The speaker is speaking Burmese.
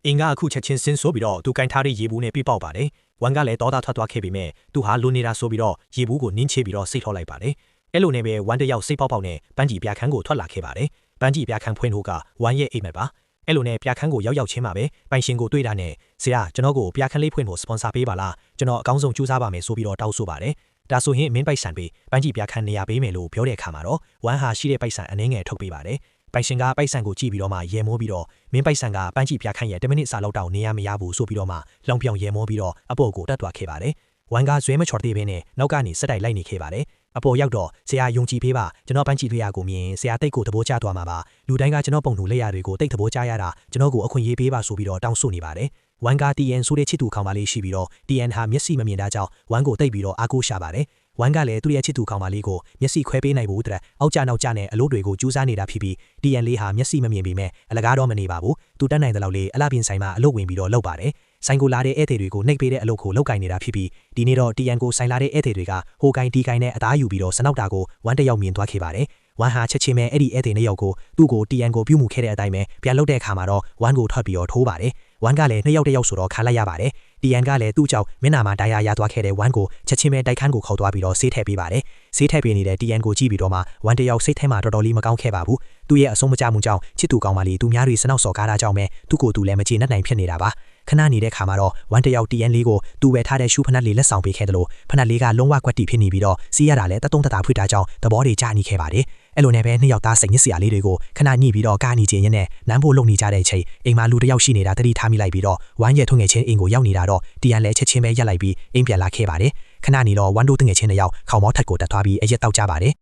အင်္ဂါအခုချက်ချင်းဆင်းဆိုပြီးတော့သူကင်ထားတဲ့ရေဘူးနဲ့ပြပောက်ပါတယ်ဝမ်ကလည်းတောသားထွက်သွားခဲ့ပေမဲ့သူဟာလူနေတာဆိုပြီးတော့ရေဘူးကိုနင်းချပြီးတော့စိတ်ထောက်လိုက်ပါတယ်အဲ့လိုနဲ့ပဲဝမ်တယောက်စိတ်ပေါက်ပေါက်နဲ့ပန်းကြီးပြခန်းကိုထွက်လာခဲ့ပါတယ်ပန်းကြီးပြခန်းဖွင့်ဖို့ကဝမ်ရဲ့အိမ်မက်ပါအဲ့လိုနဲ့ပြခန်းကိုရောက်ချင်းမှာပဲပိုင်ရှင်ကိုတွေ့တာနဲ့ဆရာကျွန်တော်ကိုပြခန်းလေးဖွင့်ဖို့စပွန်ဆာပေးပါလားကျွန်တော်အကောင်းဆုံးကြိုးစားပါမယ်ဆိုပြီးတော့တောင်းဆိုပါတယ်ဒါဆိုရင်မင်းပိုက်ဆံပေးပန်းကြီးပြခန်းနေရာပေးမယ်လို့ပြောတဲ့အခါမှာတော့ဝမ်ဟာရှိတဲ့ပိုက်ဆံအနှဲငယ်ထုတ်ပေးပါတယ်ပိုင်ရှင်ကပိုက်ဆံကိုကြည့်ပြီးတော့မှရေမိုးပြီးတော့မင်းပိုက်ဆံကပန်းကြီးပြခန်းရဲ့10မိနစ်စာလောက်တောင်နေရမရဘူးဆိုပြီးတော့မှလောင်ပြောင်ရေမိုးပြီးတော့အပေါ်ကိုတက်သွားခဲ့ပါတယ်ဝမ်ကဇွဲမချော်သေးဘဲနဲ့နောက်ကနေစက်တိုက်လိုက်နေခဲ့ပါတယ်အပေါ်ရောက်တော့ဆရာယုံကြည်ပေးပါကျွန်တော်ပန်းကြီးတွေ့ရကိုမြင်ဆရာတိတ်ကိုသဘောကျသွားမှာပါလူတိုင်းကကျွန်တော်ပုံလူလက်ရတွေကိုတိတ်သဘောကျရတာကျွန်တော်ကိုအခွင့်အရေးပေးပါဆိုပြီးတော့တောင်းဆိုနေပါတယ်ဝမ်က TN ဆိုတဲ့ချစ်သူခေါင်းပါလေးရှိပြီးတော့ TN ဟာမျက်စိမမြင်တာကြောင့်ဝမ်ကိုတိတ်ပြီးတော့အားကိုးရှာပါတယ်ဝမ်ကလည်းသူ့ရဲ့ချစ်သူခေါင်းပါလေးကိုမျက်စိခွဲပေးနိုင်ဖို့အတွက်အောက်ကျနောက်ကျနဲ့အလို့တွေကိုကြိုးစားနေတာဖြစ်ပြီး TN လေးဟာမျက်စိမမြင်ပေမဲ့အလကားတော့မနေပါဘူးသူတက်နိုင်တဲ့လောက်လေးအလားပြင်ဆိုင်မှာအလုပ်ဝင်ပြီးတော့လုပ်ပါတယ်ဆိုင်ကိုလာတဲ့ဧည့်သည်တွေကိုနှိပ်ပေးတဲ့အလုပ်ကိုလုပ်ကင်နေတာဖြစ်ပြီးဒီနေ့တော့ TN ကိုဆိုင်လာတဲ့ဧည့်သည်တွေကဟိုကိုင်ဒီကိုင်နဲ့အသားယူပြီးတော့စနောက်တာကိုဝမ်တယောက်မြင်သွားခဲ့ပါတယ်ဝမ်ဟာချက်ချင်းပဲအဲ့ဒီဧည့်သည်နှစ်ယောက်ကိုသူ့ကို TN ကိုပြုမှုခဲ့တဲ့အတိုင်းပဲပြန်လုပ်တဲ့အခါမှာတော့ဝမ်ကိုထွက်ပြီးတော့ထိုးပါတယ်ဝမ်ကလည်းနှစ်ယောက်တစ်ယောက်ဆိုတော့ခါလိုက်ရပါတယ် TN ကလည်းသူ့ကြောင့်မျက်နှာမှာဒဏ်ရာရသွားခဲ့တဲ့ဝမ်ကိုချက်ချင်းပဲတိုက်ခန်းကိုခေါက်သွားပြီးတော့ဆေးထည့်ပေးပါတယ်ဆေးထည့်ပေးနေတဲ့ TN ကိုကြည့်ပြီးတော့မှဝမ်တယောက်စိတ်ထဲမှာတော်တော်လေးမကောင်းခဲ့ပါဘူးသူ့ရဲ့အဆုံးမကျမှုကြောင့်ချစ်သူကောင်းမလေးသူများတွေစနောက်စော်ကားတာကြောင့်ပဲသူ့ကိုယ်သူလည်းမကျေနပ်နိုင်ဖြစ်နေတာပါခဏနေတဲ့ခါမှာတော့ဝမ်တယောက် TN လေးကိုသူ့ဝယ်ထားတဲ့ရှူးဖနက်လေးလက်ဆောင်ပေးခဲ့တယ်လို့ဖနက်လေးကလုံးဝကွက်တီဖြစ်နေပြီးတော့စီးရတာလည်းတတုံးတတာဖွေ့တာကြောင့်သဘောတွေကျနေခဲ့ပါတယ်အဲ့လိုနဲ့ပဲနှစ်ယောက်သားစိတ်ညစ်စရာလေးတွေကိုခဏညှိပြီးတော့ကားနေခြင်းနဲ့နမ်းဖို့လုပ်နေကြတဲ့အချိန်အိမ်မှာလူတစ်ယောက်ရှိနေတာတတိထားမိလိုက်ပြီးတော့ဝမ်ရဲ့ထွငယ်ချင်းအိမ်ကိုရောက်နေတာတော့ TN လည်းချက်ချင်းပဲရက်လိုက်ပြီးအိမ်ပြန်လာခဲ့ပါတယ်ခဏနေတော့ဝမ်တို့တငယ်ချင်းတစ်ယောက်ခေါင်းမောထက်ကိုတက်သွားပြီးအရက်တောက်ကြပါတယ်